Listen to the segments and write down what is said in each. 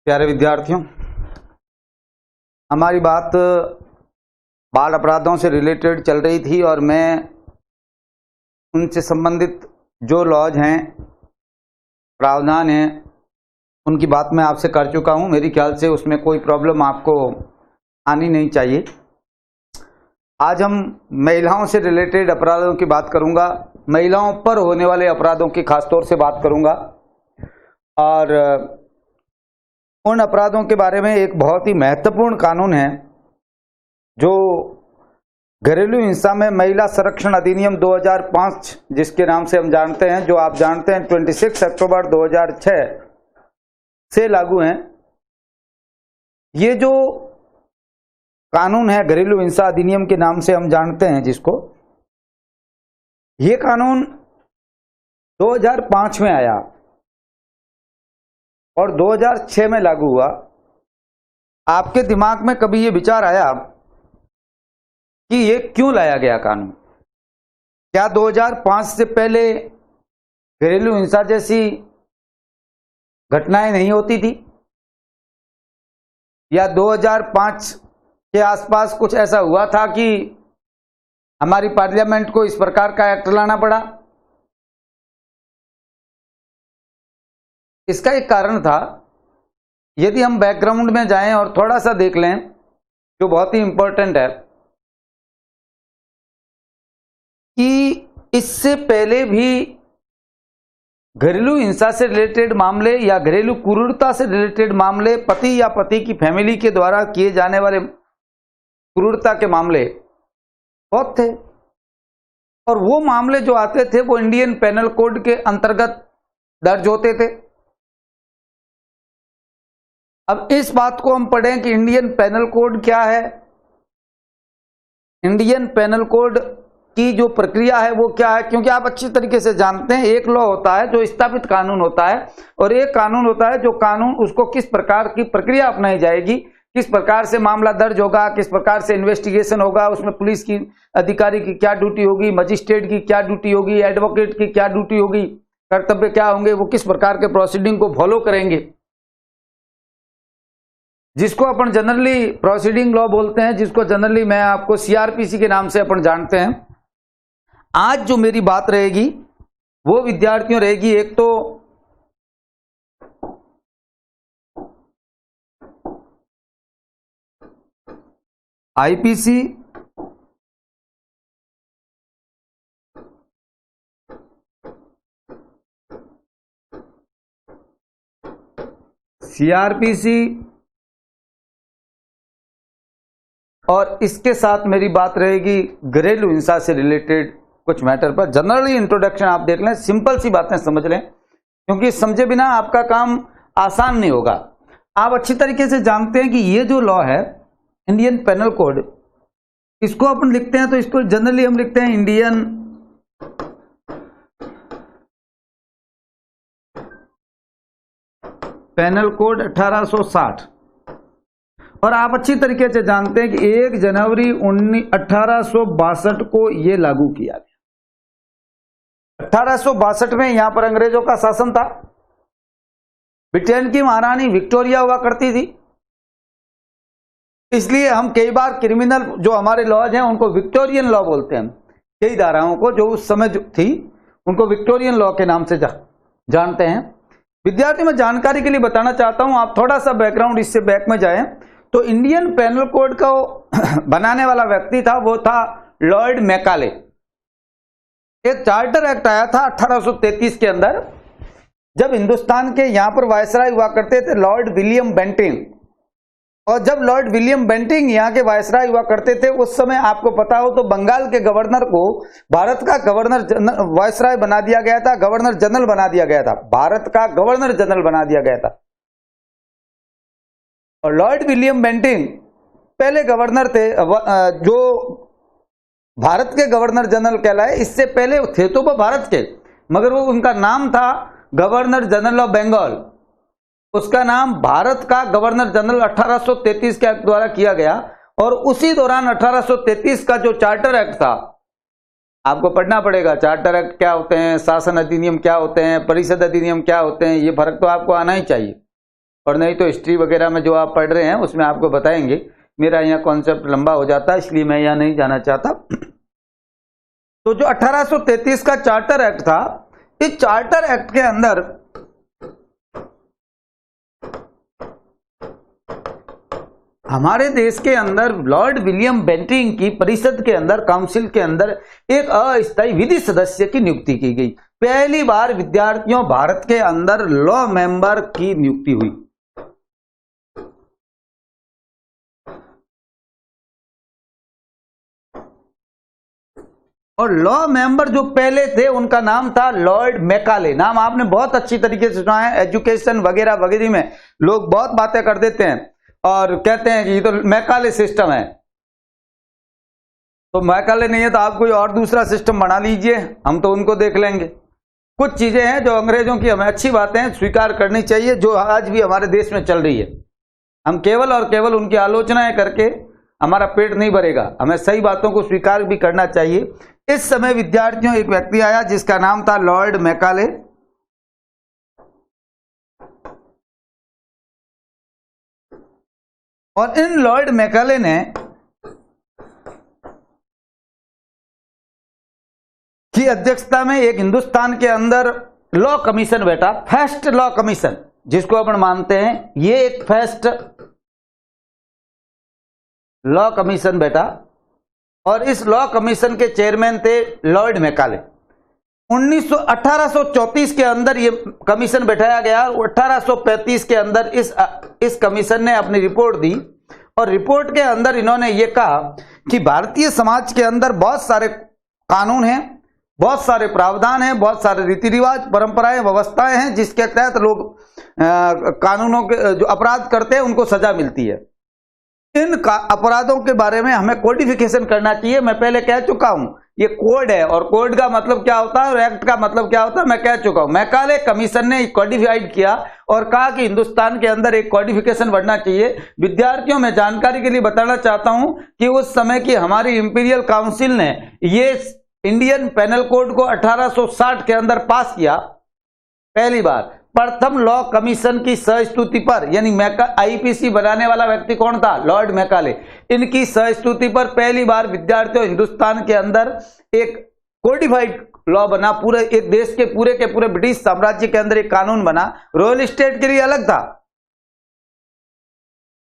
प्यारे विद्यार्थियों, हमारी बात बाल अपराधों से रिलेटेड चल रही थी और मैं उनसे संबंधित जो लॉज हैं, प्रावधान हैं, उनकी बात मैं आपसे कर चुका हूं। मेरी ख्याल से उसमें कोई प्रॉब्लम आपको आनी नहीं चाहिए। आज हम महिलाओं से रिलेटेड अपराधों की बात करूंगा, महिलाओं पर होने वाले अपराधों की खासतौर से बात करूंगा और उन अपराधों के बारे में एक बहुत ही महत्वपूर्ण कानून है जो घरेलू हिंसा में महिला संरक्षण अधिनियम 2005 जिसके नाम से हम जानते हैं, जो आप जानते हैं 26 अक्टूबर 2006 से लागू हैं। ये जो कानून है घरेलू हिंसा अधिनियम के नाम से हम जानते हैं जिसको, ये कानून 2005 में आया और 2006 में लागू हुआ। आपके दिमाग में कभी ये विचार आया कि ये क्यों लाया गया कानून? क्या 2005 से पहले घरेलू हिंसा जैसी घटनाएं नहीं होती थी, या 2005 के आसपास कुछ ऐसा हुआ था कि हमारी पार्लियामेंट को इस प्रकार का एक्ट लाना पड़ा? इसका एक कारण था। यदि हम बैकग्राउंड में जाएं और थोड़ा सा देख लें, जो बहुत ही इंपॉर्टेंट है, कि इससे पहले भी घरेलू हिंसा से रिलेटेड मामले या घरेलू क्रूरता से रिलेटेड मामले, पति या पति की फैमिली के द्वारा किए जाने वाले क्रूरता के मामले बहुत थे, और वो मामले जो आते थे वो इंडियन पेनल कोड के अंतर्गत दर्ज होते थे। अब इस बात को हम पढ़ें कि इंडियन पेनल कोड क्या है, इंडियन पेनल कोड की जो प्रक्रिया है वो क्या है, क्योंकि आप अच्छी तरीके से जानते हैं एक लॉ होता है जो स्थापित कानून होता है और एक कानून होता है जो कानून उसको किस प्रकार की प्रक्रिया अपनाई जाएगी, किस प्रकार से मामला दर्ज होगा, किस प्रकार से इन्वेस्टिगेशन होगा, उसमें पुलिस की अधिकारी की क्या ड्यूटी होगी, मजिस्ट्रेट की क्या ड्यूटी होगी, एडवोकेट की क्या ड्यूटी होगी, कर्तव्य क्या होंगे, वो किस प्रकार के प्रोसीडिंग को फॉलो करेंगे, जिसको अपन जनरली प्रोसीडिंग लॉ बोलते हैं, जिसको जनरली मैं आपको सीआरपीसी के नाम से अपन जानते हैं। आज जो मेरी बात रहेगी वो विद्यार्थियों रहेगी, एक तो आईपीसी, सीआरपीसी, और इसके साथ मेरी बात रहेगी घरेलू हिंसा से रिलेटेड कुछ मैटर पर। जनरली इंट्रोडक्शन आप देख लें, सिंपल सी बातें समझ लें, क्योंकि समझे बिना आपका काम आसान नहीं होगा। आप अच्छी तरीके से जानते हैं कि ये जो लॉ है इंडियन पेनल कोड, इसको अपन लिखते हैं तो इसको जनरली हम लिखते हैं इंडियन पेनल कोड 1860। और आप अच्छी तरीके से जानते हैं कि 1 जनवरी 1862 को यह लागू किया गया। 1862 में यहां पर अंग्रेजों का शासन था। ब्रिटेन की महारानी विक्टोरिया हुआ करती थी, इसलिए हम कई बार क्रिमिनल जो हमारे लॉज हैं उनको विक्टोरियन लॉ बोलते हैं। कई धाराओं को जो उस समय थी उनको विक्टोरियन लॉ के नाम से जानते हैं। विद्यार्थी मैं जानकारी के लिए बताना चाहता हूं, आप थोड़ा सा बैकग्राउंड इससे बैक में जाएं तो इंडियन पेनल कोड को बनाने वाला व्यक्ति था, वो था लॉर्ड मैकाले। एक चार्टर एक्ट आया था 1833 के अंदर, जब हिंदुस्तान के यहां पर वायसराय हुआ करते थे लॉर्ड विलियम बेंटिंग, और जब लॉर्ड विलियम बेंटिंग यहां के वायसराय हुआ करते थे उस समय आपको पता हो तो बंगाल के गवर्नर को भारत का गवर्नर वायसराय बना दिया गया था, गवर्नर जनरल बना दिया गया था, भारत का गवर्नर जनरल बना दिया गया था। और लॉर्ड विलियम बेंटिंग पहले गवर्नर थे जो भारत के गवर्नर जनरल कहलाए। इससे पहले थे तो वो भारत के, मगर वो उनका नाम था गवर्नर जनरल ऑफ बंगाल। उसका नाम भारत का गवर्नर जनरल 1833 के एक्ट द्वारा किया गया। और उसी दौरान 1833 का जो चार्टर एक्ट था, आपको पढ़ना पड़ेगा चार्टर एक्ट क्या होते हैं, शासन अधिनियम क्या होते हैं, परिषद अधिनियम क्या होते हैं, ये फर्क तो आपको आना ही चाहिए। और नहीं तो हिस्ट्री वगैरह में जो आप पढ़ रहे हैं उसमें आपको बताएंगे। मेरा यहाँ कॉन्सेप्ट लंबा हो जाता है, इसलिए मैं यहाँ नहीं जाना चाहता। तो जो 1833 का चार्टर एक्ट था, इस चार्टर एक्ट के अंदर हमारे देश के अंदर लॉर्ड विलियम बेंटिंग की परिषद के अंदर, काउंसिल के अंदर एक अस्थायी विधि सदस्य की नियुक्ति की गई। पहली बार विद्यार्थियों भारत के अंदर लॉ मेंबर की नियुक्ति हुई। और लॉ मेंबर जो पहले थे उनका नाम था लॉर्ड मैकाले। नाम आपने बहुत अच्छी तरीके से सुना है, एजुकेशन वगैरह वगैरह में लोग बहुत बातें कर देते हैं और कहते हैं कि ये तो मैकाले सिस्टम है। तो मैकाले नहीं है तो आप कोई और दूसरा सिस्टम बना लीजिए, हम तो उनको देख लेंगे। कुछ चीजें हैं जो अंग्रेजों की हमें अच्छी बातें स्वीकार करनी चाहिए, जो आज भी हमारे देश में चल रही है। हम केवल और केवल उनकी आलोचनाएं करके हमारा पेट नहीं भरेगा, हमें सही बातों को स्वीकार भी करना चाहिए। इस समय विद्यार्थियों एक व्यक्ति आया जिसका नाम था लॉर्ड मैकाले। और इन लॉर्ड मैकाले ने की अध्यक्षता में एक हिंदुस्तान के अंदर लॉ कमीशन बैठा, फर्स्ट लॉ कमीशन जिसको अपन मानते हैं, ये एक फर्स्ट लॉ कमीशन बैठा। और इस लॉ कमीशन के चेयरमैन थे लॉर्ड मैकाले। 1834 के अंदर ये कमीशन बैठाया गया। 1835 के अंदर इस कमीशन ने अपनी रिपोर्ट दी और रिपोर्ट के अंदर इन्होंने ये कहा कि भारतीय समाज के अंदर बहुत सारे कानून हैं, बहुत सारे प्रावधान हैं, बहुत सारे रीति रिवाज, परंपराएं, व्यवस्थाएं हैं जिसके तहत लोग कानूनों के जो अपराध करते हैं उनको सजा मिलती है। इन अपराधों के बारे में हमें कोडिफिकेशन करना चाहिए। मैं पहले कह चुका हूं ये कोड है, और कोड का मतलब क्या होता है और एक्ट का मतलब क्या होता है मैं कह चुका हूं। मैकाले कमीशन ने कोडिफाइड किया और कहा कि हिंदुस्तान के अंदर एक कोडिफिकेशन बढ़ना चाहिए। विद्यार्थियों में जानकारी के लिए बताना चाहता हूं कि उस समय की हमारी इंपीरियल काउंसिल ने ये इंडियन पेनल कोड को 1860 के अंदर पास किया। पहली बार प्रथम लॉ कमीशन की सहस्तुति पर, यानी आईपीसी बनाने वाला व्यक्ति कौन था? Lord Macaulay. इनकी सहस्तुति पर पहली बार विद्यार्थियों हिंदुस्तान के अंदर एक कोडिफाइड लॉ बना। पूरे एक देश के पूरे ब्रिटिश साम्राज्य के अंदर एक कानून बना। रॉयल स्टेट के लिए अलग था,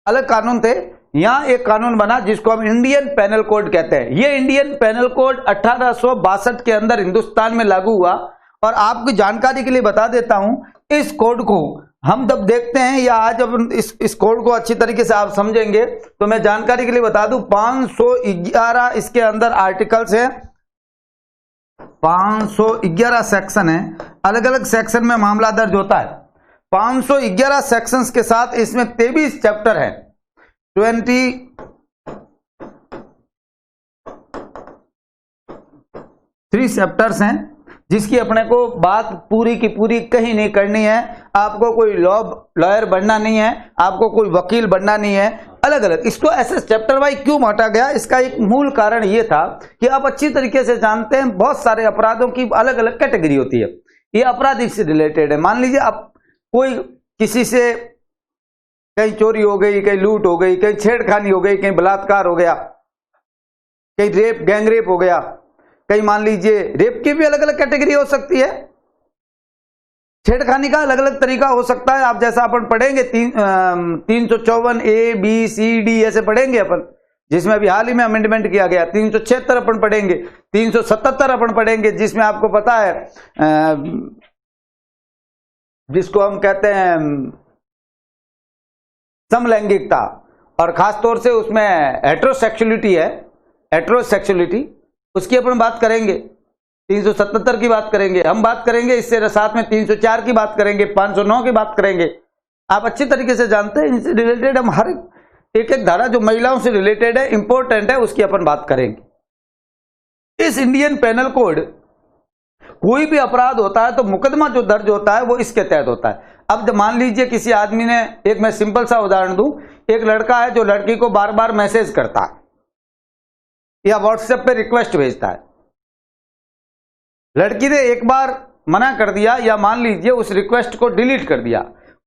अलग कानून थे। यहां एक कानून बना जिसको हम इंडियन पेनल कोड कहते हैं। यह इंडियन पेनल कोड 1862 के अंदर हिंदुस्तान में लागू हुआ। और आपकी जानकारी के लिए बता देता हूं, इस कोड को हम जब देखते हैं या आज जब इस कोड को अच्छी तरीके से आप समझेंगे तो मैं जानकारी के लिए बता दूं 511 इसके अंदर आर्टिकल्स हैं, 511 सेक्शन है। अलग अलग सेक्शन में मामला दर्ज होता है। 511 सेक्शंस के साथ इसमें 23 चैप्टर है, 23 चैप्टर्स हैं, जिसकी अपने को बात पूरी की पूरी कहीं नहीं करनी है। आपको कोई लॉयर बनना नहीं है, आपको कोई वकील बनना नहीं है। अलग अलग इसको ऐसे चैप्टर वाइज क्यों बांटा गया, इसका एक मूल कारण यह था कि आप अच्छी तरीके से जानते हैं बहुत सारे अपराधों की अलग अलग कैटेगरी होती है। ये अपराधिक से रिलेटेड है। मान लीजिए आप कोई किसी से कहीं चोरी हो गई, कहीं लूट हो गई, कहीं छेड़खानी हो गई, कहीं बलात्कार हो गया, कहीं रेप, गैंग रेप हो गया, कहीं मान लीजिए रेप की भी अलग अलग कैटेगरी हो सकती है, छेड़खानी का अलग अलग तरीका हो सकता है। आप जैसा अपन पढ़ेंगे 354 A B C D ऐसे पढ़ेंगे अपन, जिसमें अभी हाल ही में अमेंडमेंट किया गया। 376 अपन पढ़ेंगे, 377 अपन पढ़ेंगे, जिसमें आपको पता है जिसको हम कहते हैं समलैंगिकता, और खासतौर से उसमें हेटेरोसेक्सुअलिटी है, हेटेरोसेक्सुअलिटी उसकी अपन बात करेंगे। 377 की बात करेंगे, हम बात करेंगे इससे साथ में 304 की बात करेंगे, 509 की बात करेंगे। आप अच्छी तरीके से जानते हैं इनसे रिलेटेड हम हर एक एक धारा जो महिलाओं से रिलेटेड है, इंपॉर्टेंट है, उसकी अपन बात करेंगे। इस इंडियन पेनल कोड कोई भी अपराध होता है तो मुकदमा जो दर्ज होता है वो इसके तहत होता है। अब जब मान लीजिए किसी आदमी ने, एक मैं सिंपल सा उदाहरण दूं, एक लड़का है जो लड़की को बार बार मैसेज करता है या व्हाट्सएप पे रिक्वेस्ट भेजता है। लड़की ने एक बार मना कर दिया या मान लीजिए उस रिक्वेस्ट को डिलीट कर दिया,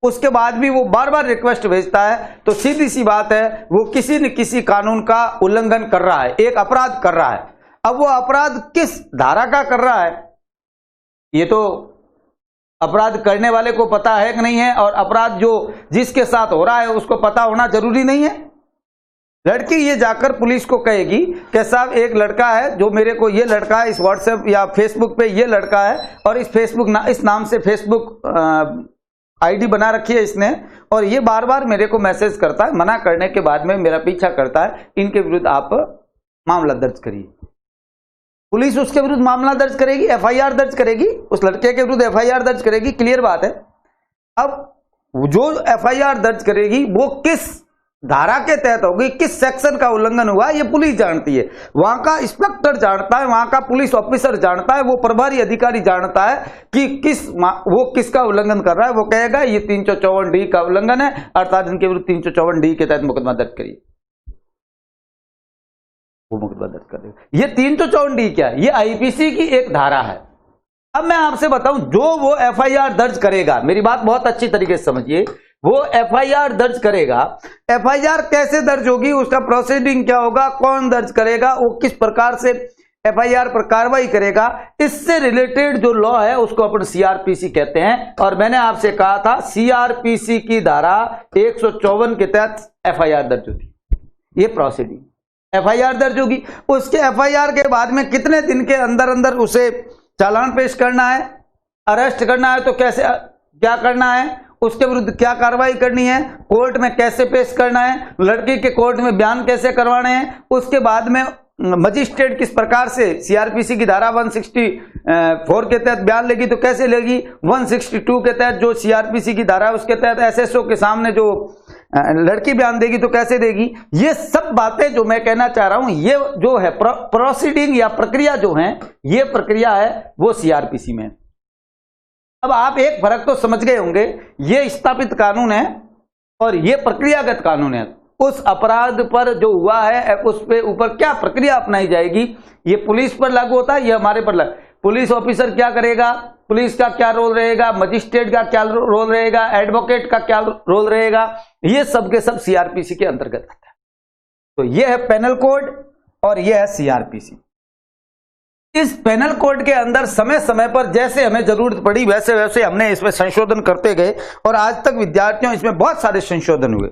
उसके बाद भी वो बार बार रिक्वेस्ट भेजता है, तो सीधी सी बात है वो किसी न किसी कानून का उल्लंघन कर रहा है, एक अपराध कर रहा है। अब वो अपराध किस धारा का कर रहा है ये तो अपराध करने वाले को पता है कि नहीं है, और अपराध जो जिसके साथ हो रहा है उसको पता होना जरूरी नहीं है। लड़की ये जाकर पुलिस को कहेगी कि साहब एक लड़का है जो मेरे को, ये लड़का है इस व्हाट्सएप या फेसबुक पे ये लड़का है, और इस नाम से फेसबुक आईडी बना रखी है इसने, और ये बार बार मेरे को मैसेज करता है, मना करने के बाद में मेरा पीछा करता है, इनके विरुद्ध आप मामला दर्ज करिए। पुलिस उसके विरुद्ध मामला दर्ज करेगी, एफआईआर दर्ज करेगी, उस लड़के के विरुद्ध एफआईआर दर्ज करेगी, क्लियर बात है। अब जो एफआईआर दर्ज करेगी वो किस धारा के तहत होगी, किस सेक्शन का उल्लंघन हुआ ये पुलिस जानती है, वहां का इंस्पेक्टर जानता है, वहां का पुलिस ऑफिसर जानता है, वो प्रभारी अधिकारी जानता है कि वो किसका उल्लंघन कर रहा है। वो कहेगा ये 354D का उल्लंघन है, अर्थात इनके विरुद्ध 354D के तहत मुकदमा दर्ज करिए, वो मुकदमा दर्ज कर देगा। ये 354D क्या है, ये आईपीसी की एक धारा है। अब मैं आपसे बताऊं, जो वो एफआईआर दर्ज करेगा, मेरी बात बहुत अच्छी तरीके से समझिए, वो एफआईआर दर्ज करेगा, एफआईआर कैसे दर्ज होगी, उसका प्रोसीडिंग क्या होगा, कौन दर्ज करेगा, वो किस प्रकार से एफआईआर पर कार्रवाई करेगा, इससे रिलेटेड जो लॉ है उसको अपन सीआरपीसी कहते हैं। और मैंने आपसे कहा था सीआरपीसी की धारा 154 के तहत एफआईआर दर्ज होती, ये प्रोसीडिंग एफआईआर दर्ज होगी। उसके एफआईआर के बाद में कितने दिन के अंदर अंदर उसे चालान पेश करना है, अरेस्ट करना है तो कैसे क्या करना है, उसके विरुद्ध क्या कार्रवाई करनी है, कोर्ट में कैसे पेश करना है, लड़की के कोर्ट में बयान कैसे करवाने हैं, उसके बाद में मजिस्ट्रेट किस प्रकार से सीआरपीसी की धारा 164 के तहत बयान लेगी तो कैसे लेगी, 162 के तहत जो सीआरपीसी की धारा है उसके तहत एसएसओ के सामने जो लड़की बयान देगी तो कैसे देगी। ये सब बातें जो मैं कहना चाह रहा हूं, ये जो है प्रोसीडिंग या प्रक्रिया जो है, ये प्रक्रिया है वो सीआरपीसी में। अब आप एक फर्क तो समझ गए होंगे, ये स्थापित कानून है और ये प्रक्रियागत कानून है। उस अपराध पर जो हुआ है उस पे ऊपर क्या प्रक्रिया अपनाई जाएगी, ये पुलिस पर लागू होता है, ये हमारे पर लागू। पुलिस ऑफिसर क्या करेगा, पुलिस का क्या रोल रहेगा, मजिस्ट्रेट का क्या रोल रहेगा, एडवोकेट का क्या रोल रहेगा, ये सब के सब सीआरपीसी के अंतर्गत आता है। तो ये है पेनल कोड और ये है सीआरपीसी। इस पेनल कोड के अंदर समय समय पर जैसे हमें जरूरत पड़ी वैसे वैसे हमने इसमें संशोधन करते गए, और आज तक विद्यार्थियों इसमें बहुत सारे संशोधन हुए,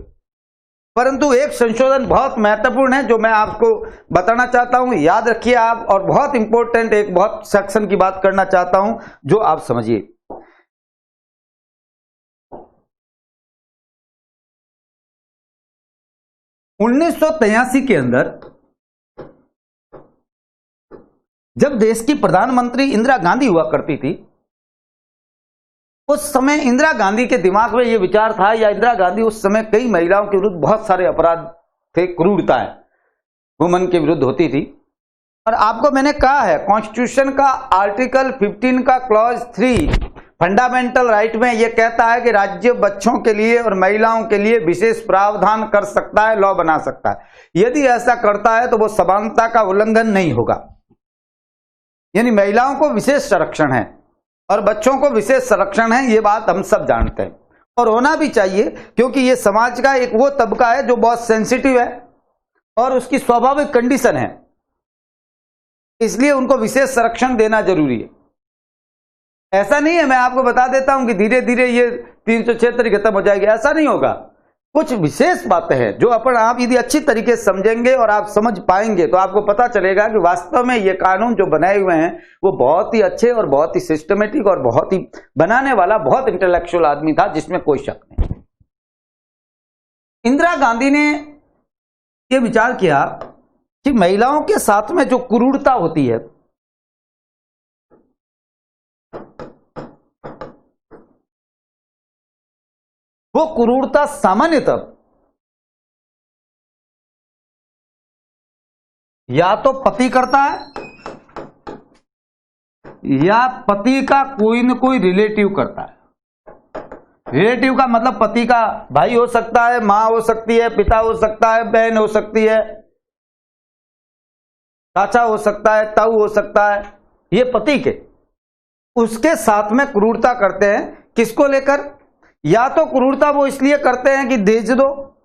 परंतु एक संशोधन बहुत महत्वपूर्ण है जो मैं आपको बताना चाहता हूं, याद रखिए आप, और बहुत इंपॉर्टेंट एक बहुत सेक्शन की बात करना चाहता हूं जो आप समझिए। (1983) के अंदर जब देश की प्रधानमंत्री इंदिरा गांधी हुआ करती थी, उस समय इंदिरा गांधी के दिमाग में यह विचार था, या इंदिरा गांधी उस समय कई महिलाओं के विरुद्ध बहुत सारे अपराध थे, क्रूरताएं वुमन के विरुद्ध होती थी। और आपको मैंने कहा है कॉन्स्टिट्यूशन का आर्टिकल 15 का क्लॉज 3 फंडामेंटल राइट में यह कहता है कि राज्य बच्चों के लिए और महिलाओं के लिए विशेष प्रावधान कर सकता है, लॉ बना सकता है। यदि ऐसा करता है तो वो समानता का उल्लंघन नहीं होगा, यानी महिलाओं को विशेष संरक्षण है और बच्चों को विशेष संरक्षण है, ये बात हम सब जानते हैं और होना भी चाहिए, क्योंकि ये समाज का एक वो तबका है जो बहुत सेंसिटिव है और उसकी स्वाभाविक कंडीशन है, इसलिए उनको विशेष संरक्षण देना जरूरी है। ऐसा नहीं है, मैं आपको बता देता हूं कि धीरे धीरे ये 376 खत्म हो जाएगी, ऐसा नहीं होगा। कुछ विशेष बातें हैं जो आप यदि अच्छी तरीके से समझेंगे और आप समझ पाएंगे तो आपको पता चलेगा कि वास्तव में ये कानून जो बनाए हुए हैं वो बहुत ही अच्छे और बहुत ही सिस्टमेटिक और बहुत ही बनाने वाला बहुत इंटेलेक्चुअल आदमी था, जिसमें कोई शक नहीं। इंदिरा गांधी ने ये विचार किया कि महिलाओं के साथ में जो क्रूरता होती है, वो क्रूरता सामान्यतः या तो पति करता है या पति का कोई न कोई रिलेटिव करता है। रिलेटिव का मतलब पति का भाई हो सकता है, मां हो सकती है, पिता हो सकता है, बहन हो सकती है, चाचा हो सकता है, ताऊ हो सकता है, ये पति के उसके साथ में क्रूरता करते हैं। किसको लेकर? या तो क्रूरता वो इसलिए करते हैं कि दहेज दो,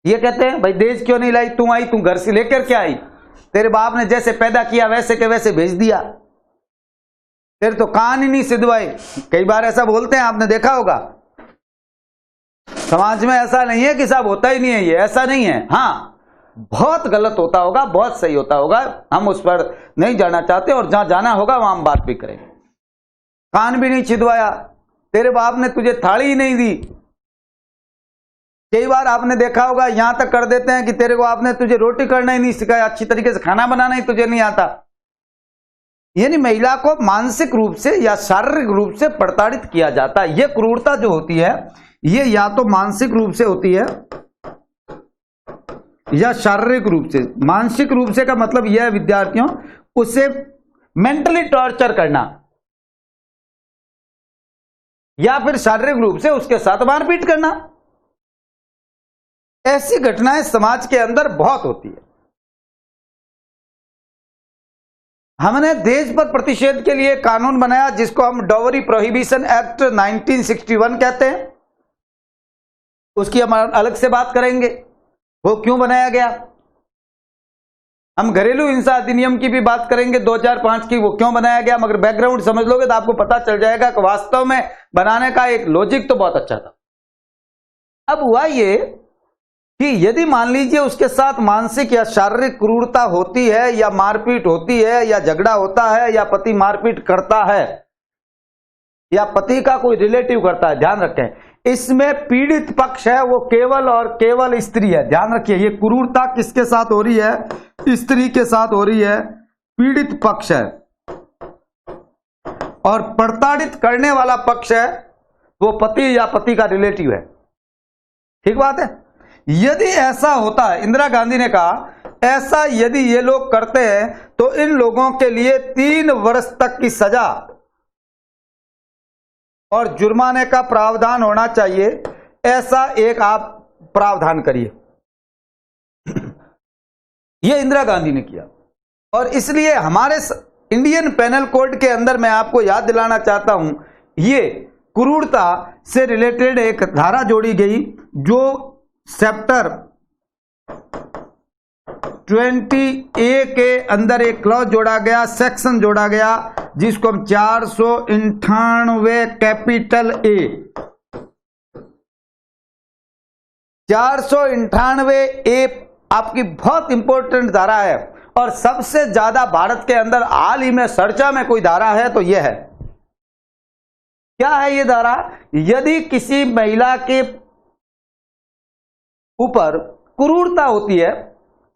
ये कहते हैं भाई दहेज क्यों नहीं लाई, तू आई, तू घर से लेकर क्या आई, तेरे बाप ने जैसे पैदा किया वैसे के वैसे भेज दिया, तेरे तो कान ही नहीं सिधवाए। कई बार ऐसा बोलते हैं, आपने देखा होगा। समाज में ऐसा नहीं है कि सब होता ही नहीं है, ये ऐसा नहीं है। हाँ, बहुत गलत होता होगा, बहुत सही होता होगा, हम उस पर नहीं जाना चाहते, और जहां जाना होगा वहां हम बात भी करेंगे। कान भी नहीं छिदवाया, तेरे बाप ने तुझे थाली ही नहीं दी। कई बार आपने देखा होगा यहां तक कर देते हैं कि तेरे को आपने तुझे रोटी करना ही नहीं सिखाया, अच्छी तरीके से खाना बनाना ही तुझे नहीं आता। यानी महिला को मानसिक रूप से या शारीरिक रूप से प्रताड़ित किया जाता है। यह क्रूरता जो होती है ये या तो मानसिक रूप से होती है या शारीरिक रूप से। मानसिक रूप से का मतलब यह है विद्यार्थियों, उसे मेंटली टॉर्चर करना, या फिर शारीरिक रूप से उसके साथ मारपीट करना। ऐसी घटनाएं समाज के अंदर बहुत होती है। हमने दहेज पर प्रतिषेध के लिए कानून बनाया जिसको हम डाउरी प्रोहिबिशन एक्ट 1961 कहते हैं। उसकी हम अलग से बात करेंगे, वो क्यों बनाया गया। हम घरेलू हिंसा अधिनियम की भी बात करेंगे 2005 की, वो क्यों बनाया गया। मगर बैकग्राउंड समझ लोगे तो आपको पता चल जाएगा कि वास्तव में बनाने का एक लॉजिक तो बहुत अच्छा था। अब हुआ ये कि यदि मान लीजिए उसके साथ मानसिक या शारीरिक क्रूरता होती है, या मारपीट होती है, या झगड़ा होता है, या पति मारपीट करता है, या पति का कोई रिलेटिव करता है, ध्यान रखें इसमें पीड़ित पक्ष है वो केवल और केवल स्त्री है। ध्यान रखिए, ये क्रूरता किसके साथ हो रही है, स्त्री के साथ हो रही है, पीड़ित पक्ष है। और प्रताड़ित करने वाला पक्ष है वो पति या पति का रिलेटिव है। ठीक बात है। यदि ऐसा होता है, इंदिरा गांधी ने कहा ऐसा यदि ये लोग करते हैं तो इन लोगों के लिए 3 वर्ष तक की सजा और जुर्माने का प्रावधान होना चाहिए। ऐसा एक आप प्रावधान करिए। यह इंदिरा गांधी ने किया, और इसलिए हमारे इंडियन पेनल कोड के अंदर मैं आपको याद दिलाना चाहता हूं, ये क्रूरता से रिलेटेड एक धारा जोड़ी गई जो चैप्टर 20A के अंदर एक क्लॉज जोड़ा गया, सेक्शन जोड़ा गया, जिसको हम 498 कैपिटल ए 498A आपकी बहुत इंपॉर्टेंट धारा है, और सबसे ज्यादा भारत के अंदर हाल ही में चर्चा में कोई धारा है तो यह है। क्या है ये धारा? यदि किसी महिला के ऊपर क्रूरता होती है,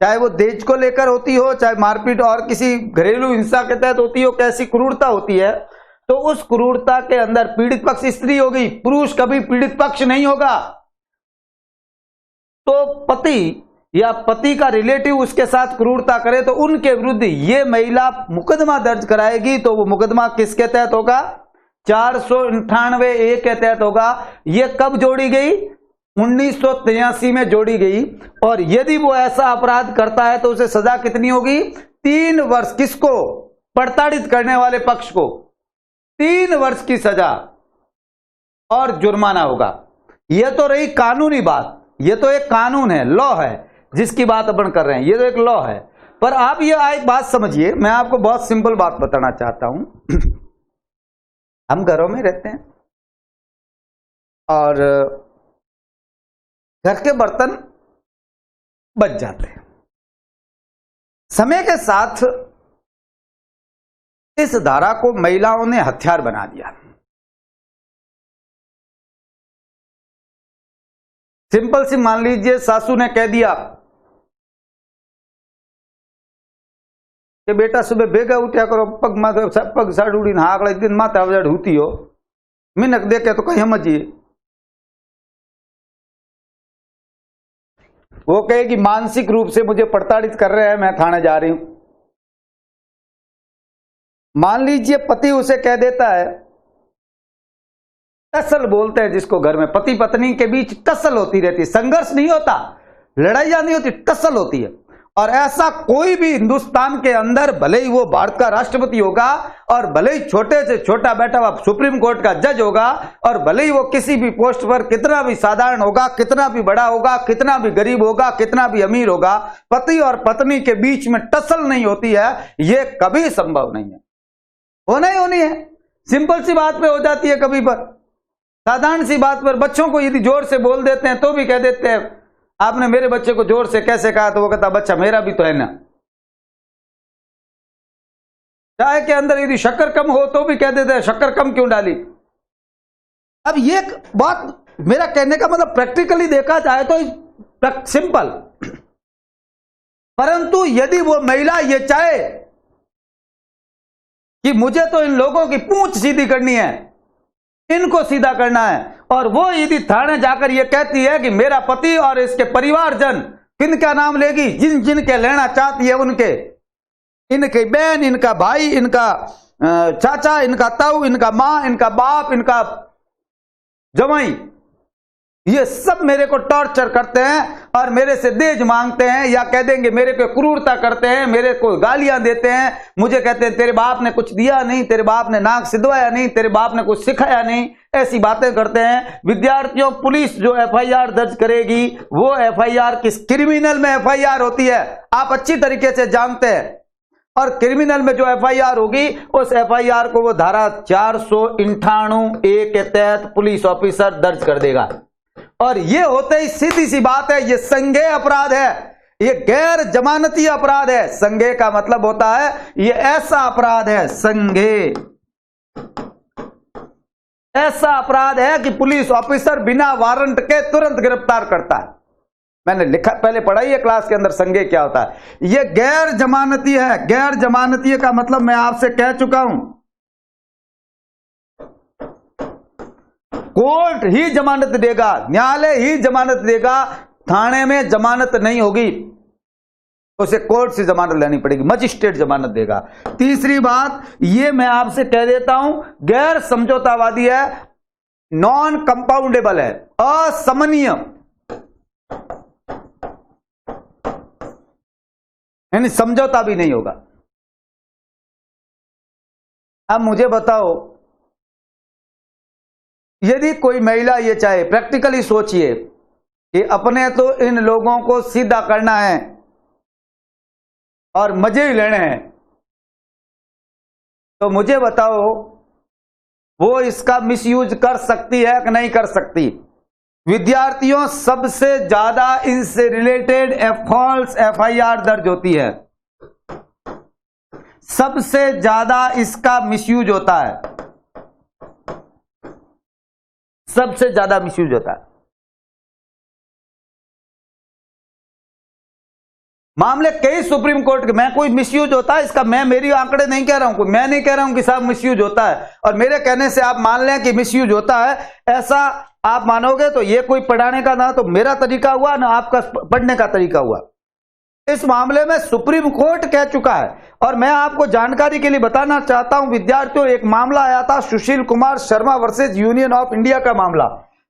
चाहे वो दहेज को लेकर होती हो, चाहे मारपीट और किसी घरेलू हिंसा के तहत होती हो, कैसी क्रूरता होती है, तो उस क्रूरता के अंदर पीड़ित पक्ष स्त्री होगी, पुरुष कभी पीड़ित पक्ष नहीं होगा। तो पति या पति का रिलेटिव उसके साथ क्रूरता करे तो उनके विरुद्ध ये महिला मुकदमा दर्ज कराएगी। तो वो मुकदमा किसके तहत होगा? 498A के तहत होगा। यह कब जोड़ी गई? 1983 में जोड़ी गई। और यदि वो ऐसा अपराध करता है तो उसे सजा कितनी होगी? 3 वर्ष। किसको? प्रताड़ित करने वाले पक्ष को 3 वर्ष की सजा और जुर्माना होगा। यह तो रही कानूनी बात, यह तो एक कानून है, लॉ है जिसकी बात अपन कर रहे हैं, यह तो एक लॉ है। पर आप यह एक बात समझिए, मैं आपको बहुत सिंपल बात बताना चाहता हूं। हम घरों में रहते हैं और घर के बर्तन बच जाते हैं। समय के साथ इस धारा को महिलाओं ने हथियार बना दिया। सिंपल सी मान लीजिए, सासू ने कह दिया कि बेटा सुबह बेगा उठा करो, पग साड़ उड़ी ना अगले दिन माता वजड़ होती हो, मिनक देखे तो कहीं समझिए। वो कहेगी मानसिक रूप से मुझे प्रताड़ित कर रहे हैं, मैं थाने जा रही हूं। मान लीजिए पति उसे कह देता है, टसल बोलते हैं जिसको घर में पति पत्नी के बीच टसल होती रहती है, संघर्ष नहीं होता, लड़ाइयां नहीं होती, टसल होती है। और ऐसा कोई भी हिंदुस्तान के अंदर, भले ही वो भारत का राष्ट्रपति होगा और भले ही छोटे से छोटा बैठा हुआ सुप्रीम कोर्ट का जज होगा और भले ही वो किसी भी पोस्ट पर कितना भी साधारण होगा, कितना भी बड़ा होगा, कितना भी गरीब होगा, कितना भी अमीर होगा, पति और पत्नी के बीच में टसल नहीं होती है, ये कभी संभव नहीं है। होना ही होनी है। सिंपल सी बात पे हो जाती है, कभी पर साधारण सी बात पर बच्चों को यदि जोर से बोल देते हैं तो भी कह देते हैं आपने मेरे बच्चे को जोर से कैसे कहा, तो वो कहता बच्चा मेरा भी तो है ना। चाय के अंदर यदि शक्कर कम हो तो भी कह देते हैं शक्कर कम क्यों डाली। अब ये बात, मेरा कहने का मतलब प्रैक्टिकली देखा जाए तो सिंपल, परंतु यदि वो महिला ये चाहे कि मुझे तो इन लोगों की पूंछ सीधी करनी है, इनको सीधा करना है, और वो यदि थाने जाकर ये कहती है कि मेरा पति और इसके परिवारजन, किनका नाम लेगी, जिन जिन के लेना चाहती है उनके, इनकी बहन, इनका भाई, इनका चाचा, इनका ताऊ, इनका मां, इनका बाप, इनका जमाई, ये सब मेरे को टॉर्चर करते हैं और मेरे से दहेज मांगते हैं, या कह देंगे मेरे को क्रूरता करते हैं, मेरे को गालियां देते हैं, मुझे कहते हैं तेरे बाप ने कुछ दिया नहीं, तेरे बाप ने नाक सिधवाया नहीं, तेरे बाप ने कुछ सिखाया नहीं, ऐसी बातें करते हैं। विद्यार्थियों, पुलिस जो एफआईआर दर्ज करेगी वो एफआईआर किस क्रिमिनल में एफआईआर होती है आप अच्छी तरीके से जानते हैं, और क्रिमिनल में जो एफआईआर होगी उस एफआईआर को वो धारा 498A के तहत पुलिस ऑफिसर दर्ज कर देगा। और ये होते ही सीधी सी बात है, ये संज्ञेय अपराध है, ये गैर जमानती अपराध है। संज्ञेय का मतलब होता है ये ऐसा अपराध है, संज्ञेय ऐसा अपराध है कि पुलिस ऑफिसर बिना वारंट के तुरंत गिरफ्तार करता है। मैंने लिखा, पहले पढ़ाई है क्लास के अंदर संज्ञेय क्या होता है। ये गैर जमानती है। गैर जमानती का मतलब मैं आपसे कह चुका हूं, कोर्ट ही जमानत देगा, न्यायालय ही जमानत देगा, थाने में जमानत नहीं होगी, उसे कोर्ट से जमानत लेनी पड़ेगी, मजिस्ट्रेट जमानत देगा। तीसरी बात ये मैं आपसे कह देता हूं, गैर समझौतावादी है, नॉन कंपाउंडेबल है, असमनीय, यानी समझौता भी नहीं होगा। अब मुझे बताओ, यदि कोई महिला ये चाहे, प्रैक्टिकली सोचिए कि अपने तो इन लोगों को सीधा करना है और मजे ही लेने हैं, तो मुझे बताओ वो इसका मिसयूज कर सकती है कि नहीं कर सकती। विद्यार्थियों, सबसे ज्यादा इनसे रिलेटेड फॉल्स एफआईआर दर्ज होती है, सबसे ज्यादा इसका मिसयूज होता है, सबसे ज्यादा मिसयूज होता है। मामले कई सुप्रीम कोर्ट के, मैं कोई मिसयूज होता है इसका, मैं मेरी आंकड़े नहीं कह रहा हूं, मैं नहीं कह रहा हूं कि साहब मिसयूज होता है, और मेरे कहने से आप मान लें कि मिसयूज होता है, ऐसा आप मानोगे तो ये कोई पढ़ाने का ना तो मेरा तरीका हुआ ना आपका पढ़ने का तरीका हुआ। इस मामले में सुप्रीम कोर्ट कह चुका है, और मैं आपको जानकारी के लिए बताना चाहता हूं विद्यार्थियों, एक मामला आया था Sushil Kumar Sharma versus union of India का मामला,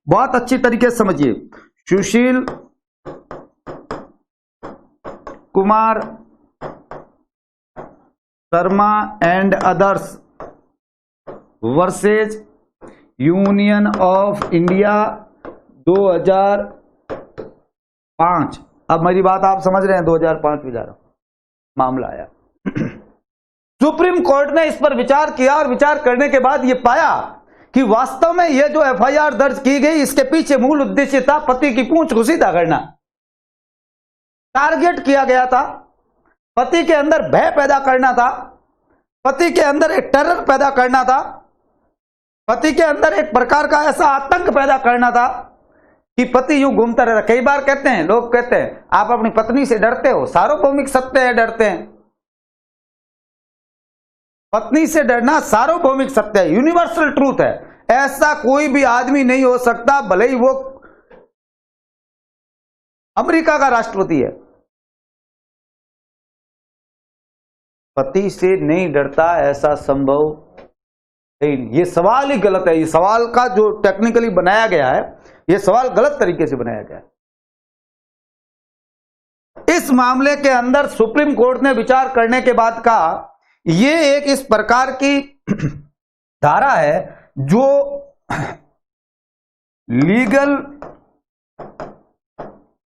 बहुत अच्छी तरीके से समझिए। Sushil Kumar Sharma and others versus union of India 2005। अब मेरी बात आप समझ रहे हैं, 2005 में जा रहा मामला आया। सुप्रीम कोर्ट ने इस पर विचार किया और विचार करने के बाद यह पाया कि वास्तव में यह जो एफआईआर दर्ज की गई इसके पीछे मूल उद्देश्य था पति की पूंछ को सीधा करना। टारगेट किया गया था, पति के अंदर भय पैदा करना था, पति के अंदर एक टेरर पैदा करना था, पति के अंदर एक प्रकार का ऐसा आतंक पैदा करना था कि पति यूं घूमता रहता। कई बार कहते हैं, लोग कहते हैं आप अपनी पत्नी से डरते हो, सार्वभौमिक सत्य है, डरते हैं। पत्नी से डरना सार्वभौमिक सत्य है, यूनिवर्सल ट्रूथ है। ऐसा कोई भी आदमी नहीं हो सकता, भले ही वो अमेरिका का राष्ट्रपति है, पति से नहीं डरता, ऐसा संभव नहीं। ये सवाल ही गलत है। ये सवाल का जो टेक्निकली बनाया गया है, ये सवाल गलत तरीके से बनाया गया है। इस इस मामले के अंदर सुप्रीम कोर्ट ने विचार करने के बाद कहा ये एक इस प्रकार की धारा है जो लीगल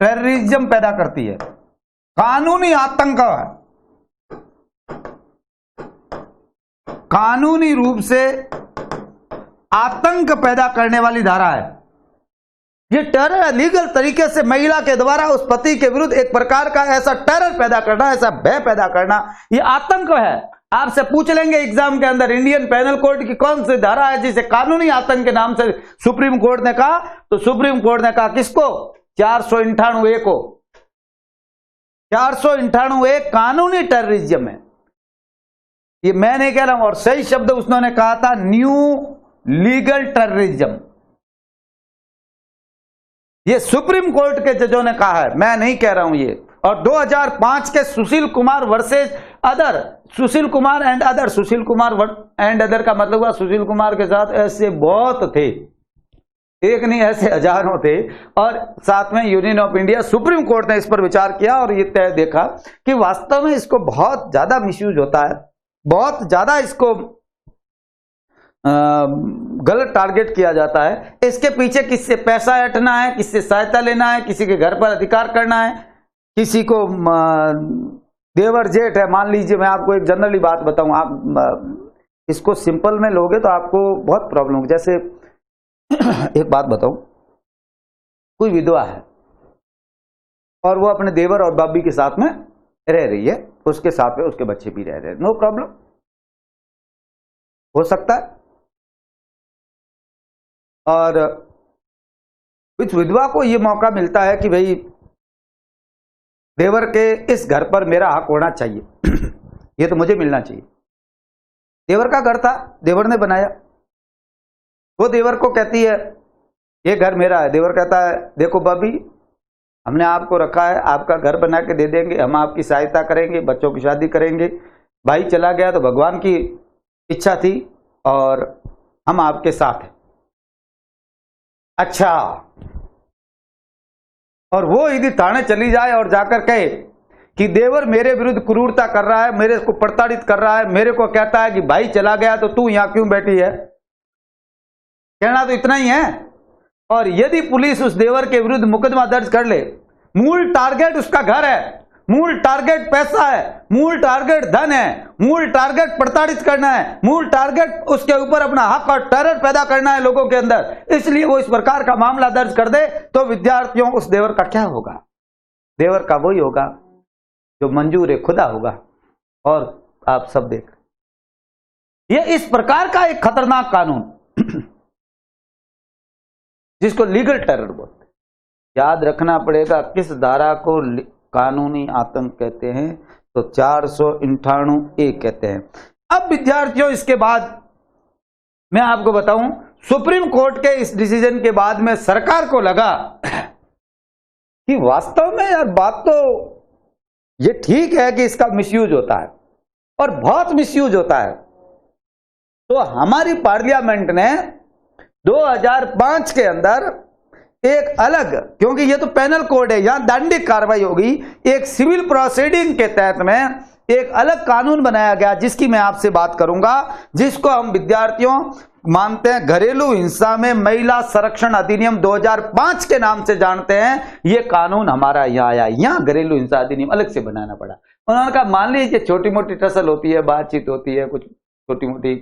टेररिज्म पैदा करती है, कानूनी आतंक, कानूनी रूप से आतंक पैदा करने वाली धारा है। ये टेरर है, लीगल तरीके से महिला के द्वारा उस पति के विरुद्ध एक प्रकार का ऐसा टेरर पैदा करना, ऐसा भय पैदा करना, ये आतंक है। आपसे पूछ लेंगे एग्जाम के अंदर इंडियन पेनल कोड की कौन सी धारा है जिसे कानूनी आतंक के नाम से सुप्रीम कोर्ट ने कहा, तो सुप्रीम कोर्ट ने कहा किसको? 498 को। 498 कानूनी टेररिज्म है, ये मैं नहीं कह रहा हूं, और सही शब्द उसने कहा था न्यू लीगल टेररिज्म। ये सुप्रीम कोर्ट के जजों ने कहा है, मैं नहीं कह रहा हूं ये। और 2005 के Sushil Kumar versus other, Sushil Kumar and other, Sushil Kumar and other का मतलब हुआ सुशील कुमार के साथ ऐसे बहुत थे, एक नहीं ऐसे हजारों थे, और साथ में union of India. Supreme court ने इस पर विचार किया और ये तय देखा कि वास्तव में इसको बहुत ज्यादा मिसयूज होता है, बहुत ज्यादा इसको गलत टारगेट किया जाता है। इसके पीछे किससे पैसा ऐंठना है, किससे सहायता लेना है, किसी के घर पर अधिकार करना है, किसी को देवर जेठ है। मान लीजिए मैं आपको एक जनरली बात बताऊं, आप इसको सिंपल में लोगे तो आपको बहुत प्रॉब्लम होगी। जैसे एक बात बताऊं, कोई विधवा है और वो अपने देवर और बाबी के साथ में रह रही है, उसके साथ में उसके बच्चे भी रह रहे हैं, नो प्रॉब्लम, हो सकता है। और इस विधवा को यह मौका मिलता है कि भाई देवर के इस घर पर मेरा हक होना चाहिए ये तो मुझे मिलना चाहिए। देवर का घर था, देवर ने बनाया, वो देवर को कहती है ये घर मेरा है। देवर कहता है देखो भाभी, हमने आपको रखा है, आपका घर बना के दे देंगे, हम आपकी सहायता करेंगे, बच्चों की शादी करेंगे। भाई चला गया तो भगवान की इच्छा थी और हम आपके साथ हैं। अच्छा, और वो यदि थाने चली जाए और जाकर कहे कि देवर मेरे विरुद्ध क्रूरता कर रहा है, मेरे को प्रताड़ित कर रहा है, मेरे को कहता है कि भाई चला गया तो तू यहां क्यों बैठी है, कहना तो इतना ही है। और यदि पुलिस उस देवर के विरुद्ध मुकदमा दर्ज कर ले, मूल टारगेट उसका घर है, मूल टारगेट पैसा है, मूल टारगेट धन है, मूल टारगेट प्रताड़ित करना है, मूल टारगेट उसके ऊपर अपना हक और टेरर पैदा करना है लोगों के अंदर, इसलिए वो इस प्रकार का मामला दर्ज कर दे, तो विद्यार्थियों उस देवर का क्या होगा? देवर का वही होगा जो मंजूर खुदा होगा। और आप सब देख, ये इस प्रकार का एक खतरनाक कानून जिसको लीगल टेरर बोलते हैं, याद रखना पड़ेगा किस धारा को कानूनी आतंक कहते हैं, तो 498A कहते हैं। अब विद्यार्थियों इसके बाद मैं आपको बताऊं, सुप्रीम कोर्ट के इस डिसीजन के बाद में सरकार को लगा कि वास्तव में यार बात तो ये ठीक है कि इसका मिसयूज होता है और बहुत मिसयूज होता है। तो हमारी पार्लियामेंट ने 2005 के अंदर एक अलग, क्योंकि ये तो पेनल कोड है, यहां दंडिक कार्रवाई होगी, एक सिविल प्रोसीडिंग के तहत में एक अलग कानून बनाया गया जिसकी मैं आपसे बात करूंगा, जिसको हम विद्यार्थियों मानते हैं घरेलू हिंसा में महिला संरक्षण अधिनियम 2005 के नाम से जानते हैं। ये कानून हमारा यहाँ आया, यहाँ घरेलू हिंसा अधिनियम अलग से बनाना पड़ा। उन्होंने कहा मान लीजिए छोटी मोटी टसल होती है, बातचीत होती है, कुछ छोटी मोटी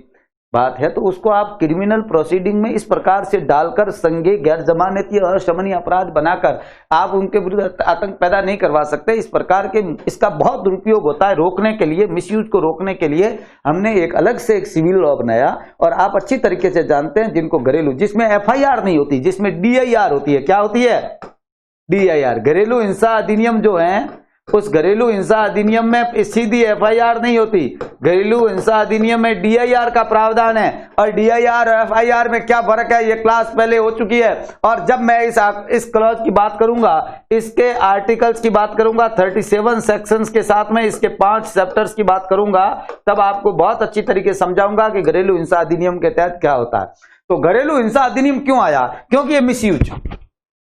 बात है, तो उसको आप क्रिमिनल प्रोसीडिंग में इस प्रकार से डालकर संज्ञेय गैर जमानती अशमनीय अपराध बनाकर आप उनके विरुद्ध आतंक पैदा नहीं करवा सकते। इस प्रकार के इसका बहुत दुरुपयोग होता है। रोकने के लिए, मिसयूज को रोकने के लिए हमने एक अलग से एक सिविल लॉ बनाया। और आप अच्छी तरीके से जानते हैं जिनको घरेलू, जिसमें FIR नहीं होती, जिसमें DIR होती है। क्या होती है? DIR। घरेलू हिंसा अधिनियम जो है, उस घरेलू हिंसा अधिनियम में सीधी FIR नहीं होती, घरेलू हिंसा अधिनियम में DIR का प्रावधान है। और DIR और FIR में क्या फर्क है, ये क्लास पहले हो चुकी है। और जब मैं इस क्लॉज की बात करूंगा, इसके आर्टिकल्स की बात करूंगा, 37 सेक्शंस के साथ में इसके 5 चैप्टर्स की बात करूंगा, तब आपको बहुत अच्छी तरीके से समझाऊंगा कि घरेलू हिंसा अधिनियम के तहत क्या होता है। तो घरेलू हिंसा अधिनियम क्यों आया? क्योंकि ये मिसयूज,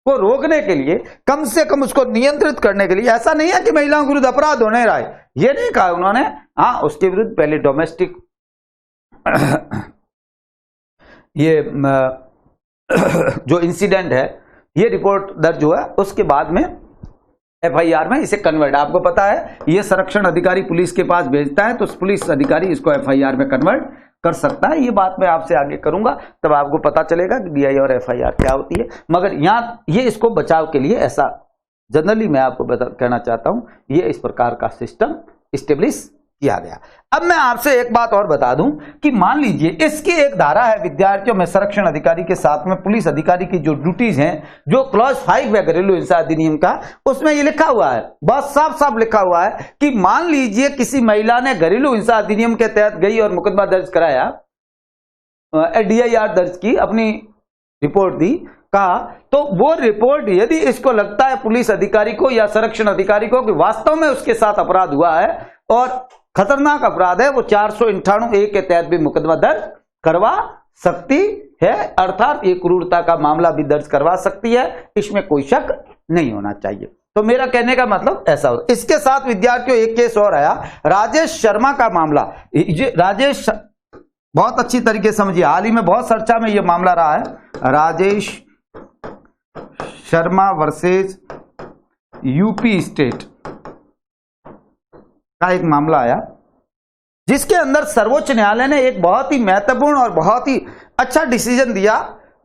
को रोकने के लिए, कम से कम उसको नियंत्रित करने के लिए, ऐसा नहीं है कि महिलाओं के विरुद्ध अपराध होने रहा है, ये नहीं कहा उन्होंने। हाँ, उसके विरुद्ध पहले डोमेस्टिक ये जो इंसिडेंट है, ये रिपोर्ट दर्ज हुआ, उसके बाद में एफआईआर में इसे कन्वर्ट, आपको पता है ये संरक्षण अधिकारी पुलिस के पास भेजता है, तो पुलिस अधिकारी इसको एफआईआर में कन्वर्ट कर सकता है। ये बात मैं आपसे आगे करूंगा, तब आपको पता चलेगा कि डीआई और एफआईआर क्या होती है। मगर यहां ये इसको बचाव के लिए ऐसा जनरली मैं आपको कहना चाहता हूं, ये इस प्रकार का सिस्टम इस्टेब्लिश किया गया। अब मैं आपसे एक बात और बता दूं कि मान लीजिए इसकी एक धारा है विद्यार्थियों में संरक्षण अधिकारी के साथ में पुलिस अधिकारी की जो ड्यूटीज हैं, जो क्लॉज 5 है घरेलू हिंसा अधिनियम का, उसमें ये लिखा हुआ है, बहुत साफ साफ लिखा हुआ है कि मान लीजिए किसी महिला ने घरेलू हिंसा अधिनियम के तहत गई और मुकदमा दर्ज कराया, डीआईआर दर्ज की, अपनी रिपोर्ट दी, कहा, तो वो रिपोर्ट यदि इसको लगता है पुलिस अधिकारी को या संरक्षण अधिकारी को कि वास्तव में उसके साथ अपराध हुआ है और खतरनाक अपराध है, वो 498A के तहत भी मुकदमा दर्ज करवा सकती है, अर्थात ये क्रूरता का मामला भी दर्ज करवा सकती है, इसमें कोई शक नहीं होना चाहिए। तो मेरा कहने का मतलब ऐसा हो। इसके साथ विद्यार्थियों एक केस और आया, राजेश शर्मा का मामला। राजेश बहुत अच्छी तरीके से समझिए, हाल ही में बहुत चर्चा में यह मामला रहा है, Rajesh Sharma versus UP state का एक मामला आया, जिसके अंदर सर्वोच्च न्यायालय ने एक बहुत ही महत्वपूर्ण और बहुत ही अच्छा डिसीजन दिया।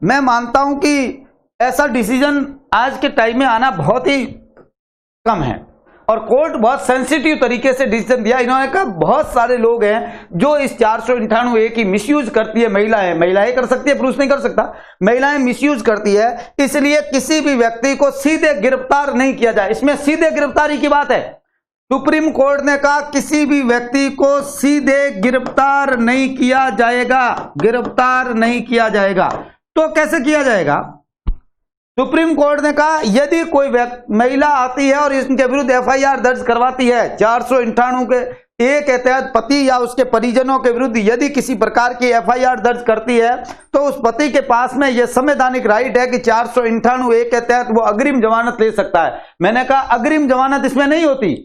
मैं मानता हूं कि ऐसा डिसीजन आज के टाइम में आना बहुत ही कम है, और कोर्ट बहुत सेंसिटिव तरीके से डिसीजन दिया। इन्होंने कहा बहुत सारे लोग हैं जो इस 498A की मिसयूज करती है, महिलाएं कर सकती है, पुरुष नहीं कर सकता, महिलाएं मिसयूज करती है, इसलिए किसी भी व्यक्ति को सीधे गिरफ्तार नहीं किया जाए। इसमें सीधे गिरफ्तारी की बात है, सुप्रीम कोर्ट ने कहा किसी भी व्यक्ति को सीधे गिरफ्तार नहीं किया जाएगा, गिरफ्तार नहीं किया जाएगा। तो कैसे किया जाएगा? सुप्रीम कोर्ट ने कहा यदि कोई महिला आती है और इनके विरुद्ध एफआईआर दर्ज करवाती है 498A के तहत, पति या उसके परिजनों के विरुद्ध यदि किसी प्रकार की एफआईआर दर्ज करती है, तो उस पति के पास में यह संवैधानिक राइट है कि 498A के तहत वो अग्रिम जमानत ले सकता है। मैंने कहा अग्रिम जमानत इसमें नहीं होती,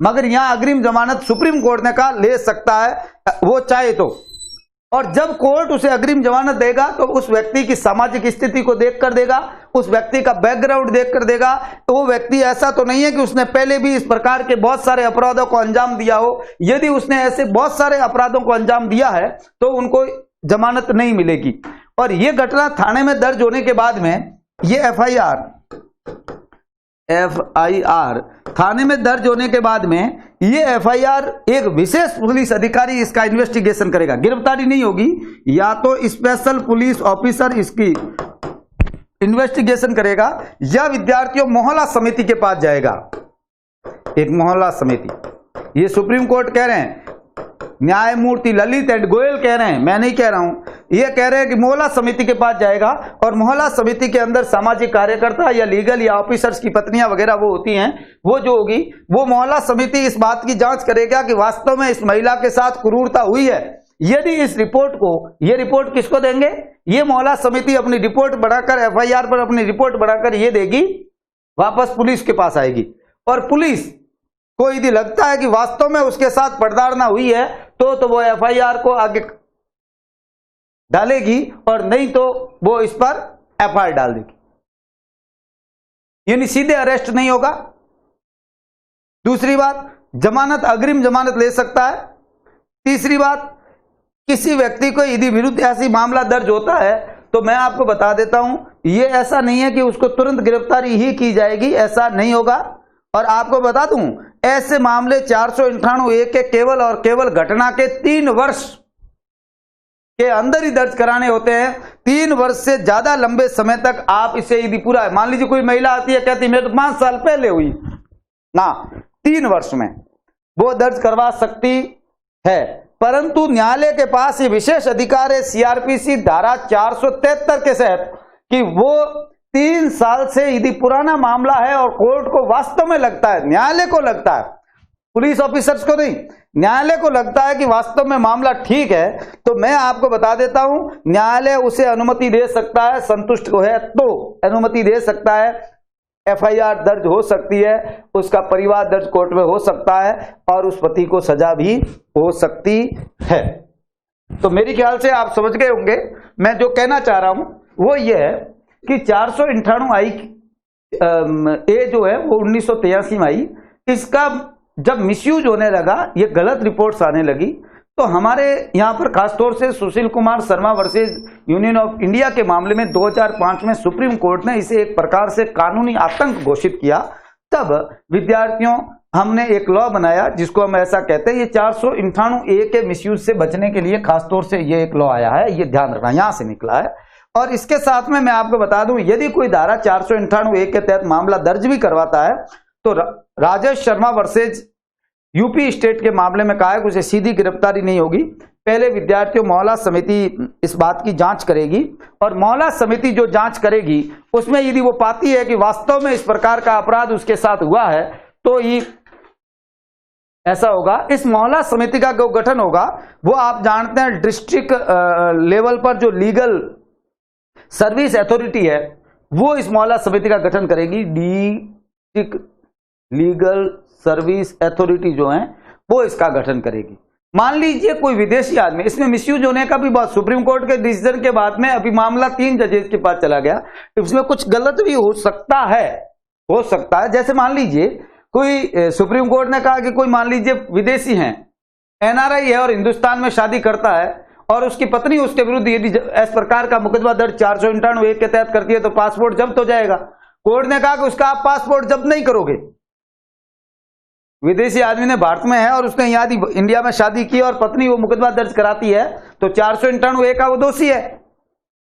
मगर यहां अग्रिम जमानत सुप्रीम कोर्ट ने कहा ले सकता है, वो चाहे तो। और जब कोर्ट उसे अग्रिम जमानत देगा तो उस व्यक्ति की सामाजिक स्थिति को देखकर देगा, उस व्यक्ति का बैकग्राउंड देखकर देगा। तो वो व्यक्ति ऐसा तो नहीं है कि उसने पहले भी इस प्रकार के बहुत सारे अपराधों को अंजाम दिया हो। यदि उसने ऐसे बहुत सारे अपराधों को अंजाम दिया है तो उनको जमानत नहीं मिलेगी। और ये घटना थाने में दर्ज होने के बाद में ये एफआईआर थाने में दर्ज होने के बाद में ये एफआईआर एक विशेष पुलिस अधिकारी इसका इन्वेस्टिगेशन करेगा, गिरफ्तारी नहीं होगी, या तो स्पेशल पुलिस ऑफिसर इसकी इन्वेस्टिगेशन करेगा या विद्यार्थियों मोहल्ला समिति के पास जाएगा। एक मोहल्ला समिति, ये सुप्रीम कोर्ट कह रहे हैं, न्यायमूर्ति ललित एंड गोयल कह रहे हैं, मैं नहीं कह रहा हूं, ये कह रहे हैं कि मोहल्ला समिति के पास जाएगा और मोहल्ला समिति के अंदर सामाजिक कार्यकर्ता या लीगल या ऑफिसर्स की पत्नियां वगैरह वो होती हैं, वो जो होगी वो मोहल्ला समिति इस बात की जांच करेगा कि वास्तव में इस महिला के साथ क्रूरता हुई है। यदि इस रिपोर्ट को, ये रिपोर्ट किसको देंगे? ये मोहल्ला समिति अपनी रिपोर्ट बढ़ाकर एफआईआर पर अपनी रिपोर्ट बढ़ाकर ये देगी, वापस पुलिस के पास आएगी, और पुलिस को यदि लगता है कि वास्तव में उसके साथ पड़ताड़ना हुई है तो वो एफआईआर को आगे डालेगी, और नहीं तो वो इस पर एफआईआर डाल देगी, यानी सीधे अरेस्ट नहीं होगा। दूसरी बात, जमानत, अग्रिम जमानत ले सकता है। तीसरी बात, किसी व्यक्ति को यदि विरुद्ध ऐसी मामला दर्ज होता है तो मैं आपको बता देता हूं, ये ऐसा नहीं है कि उसको तुरंत गिरफ्तारी ही की जाएगी, ऐसा नहीं होगा। और आपको बता दूं, ऐसे मामले 498A के केवल और केवल घटना के 3 वर्ष के अंदर ही दर्ज कराने होते हैं। 3 वर्ष से ज्यादा लंबे समय तक आप इसे यदि पूरा, मान लीजिए कोई महिला आती है कहती मेरे तो 5 साल पहले हुई ना, 3 वर्ष में वो दर्ज करवा सकती है। परंतु न्यायालय के पास ये विशेष अधिकार है सीआरपीसी धारा 473 के तहत कि वो 3 साल से यदि पुराना मामला है और कोर्ट को वास्तव में लगता है, न्यायालय को लगता है, पुलिस ऑफिसर्स को नहीं, न्यायालय को लगता है कि वास्तव में मामला ठीक है, तो मैं आपको बता देता हूं न्यायालय उसे अनुमति दे सकता है, संतुष्ट को है तो अनुमति दे सकता है FIR दर्ज हो सकती है, उसका परिवार दर्ज कोर्ट में हो सकता है और उस पति को सजा भी हो सकती है। तो मेरे ख्याल से आप समझ गए होंगे मैं जो कहना चाह रहा हूं वो ये है कि 498 ए जो है वो 1983 में आई। इसका जब मिसयूज होने लगा, ये गलत रिपोर्ट्स आने लगी, तो हमारे यहां पर खासतौर से Sushil Kumar Sharma versus union of India के मामले में 2005 में सुप्रीम कोर्ट ने इसे एक प्रकार से कानूनी आतंक घोषित किया। तब विद्यार्थियों हमने एक लॉ बनाया जिसको हम ऐसा कहते हैं, ये 498 ए के मिसयूज से बचने के लिए खासतौर से ये एक लॉ आया है, ये ध्यान रखना, यहां से निकला है। और इसके साथ में मैं आपको बता दूं, यदि कोई धारा 498 ए के तहत मामला दर्ज भी करवाता है तो Rajesh Sharma versus UP state के मामले में कहा है कि उसे सीधी गिरफ्तारी नहीं होगी, पहले विद्यार्थियों मोहल्ला समिति इस बात की जांच करेगी और मोहल्ला समिति जो जांच करेगी उसमें यदि वो पाती है कि वास्तव में इस प्रकार का अपराध उसके साथ हुआ है तो ये ऐसा होगा। इस मोहल्ला समिति का जो गठन होगा वो आप जानते हैं डिस्ट्रिक्ट लेवल पर जो लीगल सर्विस अथॉरिटी है वो इस मोहल्ला समिति का गठन करेगी। डिस्ट्रिक्ट लीगल सर्विस अथॉरिटी जो है वो इसका गठन करेगी। मान लीजिए कोई विदेशी आदमी, इसमें मिसयूज होने का भी बात, सुप्रीम कोर्ट के डिसीजन के बाद में अभी मामला 3 जजेस के पास चला गया, इसमें कुछ गलत भी हो सकता है। जैसे मान लीजिए कोई सुप्रीम कोर्ट ने कहा कि कोई मान लीजिए विदेशी है, NRI है और हिंदुस्तान में शादी करता है और उसकी पत्नी उसके विरुद्ध यदि इस प्रकार का मुकदमा दर्ज 498 के तहत करती है तो पासपोर्ट जब्त हो जाएगा। कोर्ट ने कहा कि उसका आप पासपोर्ट जब्त नहीं करोगे। विदेशी आदमी ने भारत में है और उसने यहां इंडिया में शादी की और पत्नी वो मुकदमा दर्ज कराती है तो 498 का वो दोषी है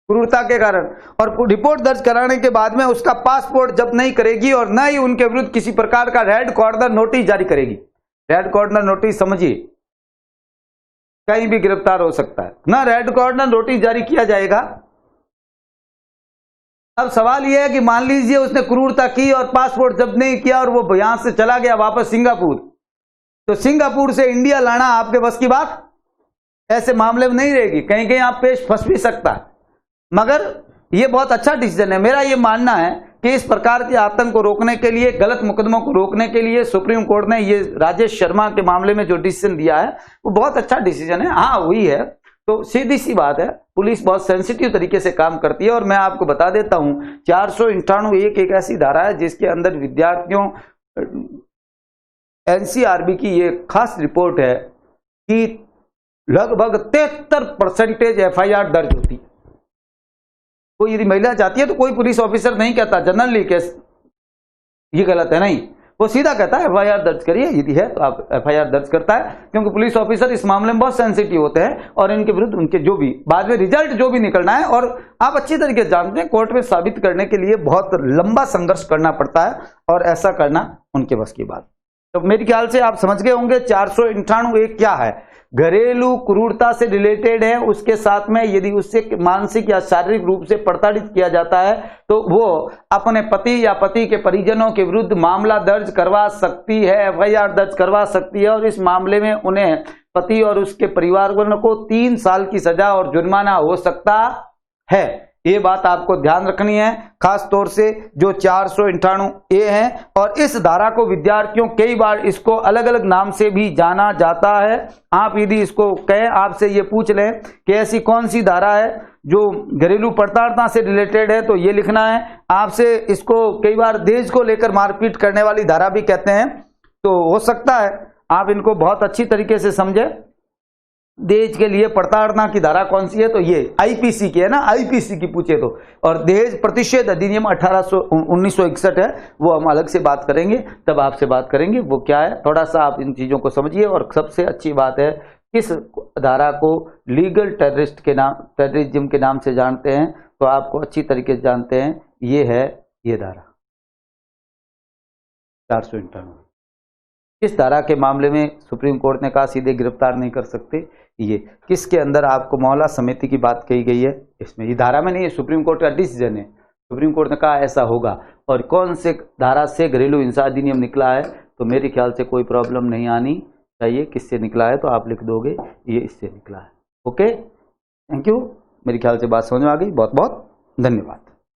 क्रूरता के कारण, और रिपोर्ट दर्ज कराने के बाद में उसका पासपोर्ट जब्त नहीं करेगी और न ही उनके विरुद्ध किसी प्रकार का रेड कॉर्नर नोटिस जारी करेगी। रेड कॉर्नर नोटिस समझिए, कहीं भी गिरफ्तार हो सकता है, ना रेड कॉर्नर नोटिस जारी किया जाएगा। अब सवाल यह है कि मान लीजिए उसने क्रूरता की और पासपोर्ट जब्त नहीं किया और वो यहां से चला गया वापस सिंगापुर, तो सिंगापुर से इंडिया लाना आपके बस की बात ऐसे मामले में नहीं रहेगी, कहीं कहीं आप पेश फंस भी सकता है। मगर ये बहुत अच्छा डिसीजन है। मेरा ये मानना है कि इस प्रकार के आतंक को रोकने के लिए, गलत मुकदमों को रोकने के लिए सुप्रीम कोर्ट ने ये राजेश शर्मा के मामले में जो डिसीजन दिया है वो बहुत अच्छा डिसीजन है। हाँ हुई है तो सीधी सी बात है, पुलिस बहुत सेंसिटिव तरीके से काम करती है। और मैं आपको बता देता हूं 498 एक ऐसी धारा है जिसके अंदर विद्यार्थियों, NCRB की ये खास रिपोर्ट है कि लगभग 73% FIR दर्ज होती है। कोई यदि महिला चाहती है तो कोई पुलिस ऑफिसर नहीं कहता जनरली केस ये गलत है, नहीं, वो सीधा कहता है FIR दर्ज करिए, यदि है तो आप FIR दर्ज करता है, क्योंकि पुलिस ऑफिसर इस मामले में बहुत सेंसिटिव होते हैं और इनके विरुद्ध उनके जो भी बाद में रिजल्ट जो भी निकलना है, और आप अच्छी तरीके से जानते हैं कोर्ट में साबित करने के लिए बहुत लंबा संघर्ष करना पड़ता है और ऐसा करना उनके बस की बात। तो मेरे ख्याल से आप समझ गए होंगे 498 क्या है, घरेलू क्रूरता से रिलेटेड है। उसके साथ में यदि उससे मानसिक या शारीरिक रूप से प्रताड़ित किया जाता है तो वो अपने पति या पति के परिजनों के विरुद्ध मामला दर्ज करवा सकती है, FIR दर्ज करवा सकती है और इस मामले में उन्हें पति और उसके परिवार वालों को 3 साल की सजा और जुर्माना हो सकता है। ये बात आपको ध्यान रखनी है, खास तौर से जो 498 है। और इस धारा को विद्यार्थियों कई बार इसको अलग अलग नाम से भी जाना जाता है। आप यदि इसको कहें, आपसे ये पूछ लें कि ऐसी कौन सी धारा है जो घरेलू प्रताड़ना से रिलेटेड है, तो ये लिखना है। आपसे इसको कई बार दहेज को लेकर मारपीट करने वाली धारा भी कहते हैं, तो हो सकता है आप इनको बहुत अच्छी तरीके से समझे। दहेज के लिए प्रताड़ना की धारा कौन सी है, तो ये IPC की है ना, IPC की पूछे तो। और दहेज प्रतिषेध अधिनियम 1961 है, वो हम अलग से बात करेंगे, तब आपसे बात करेंगे वो क्या है। थोड़ा सा आप इन चीजों को समझिए। और सबसे अच्छी बात है, किस धारा को लीगल टेररिज्म के नाम से जानते हैं, तो आपको अच्छी तरीके से जानते हैं, ये है ये धारा 498। इस धारा के मामले में सुप्रीम कोर्ट ने कहा सीधे गिरफ्तार नहीं कर सकते। ये किसके अंदर आपको मोहल्ला समिति की बात कही गई है, इसमें ये धारा में नहीं है, सुप्रीम कोर्ट का डिसीजन है। सुप्रीम कोर्ट ने कहा ऐसा होगा। और कौन से धारा से घरेलू हिंसा अधिनियम निकला है, तो मेरे ख्याल से कोई प्रॉब्लम नहीं आनी चाहिए। किससे निकला है तो आप लिख दोगे ये इससे निकला है। Okay, thank you. मेरे ख्याल से बात समझ में आ गई। बहुत बहुत धन्यवाद।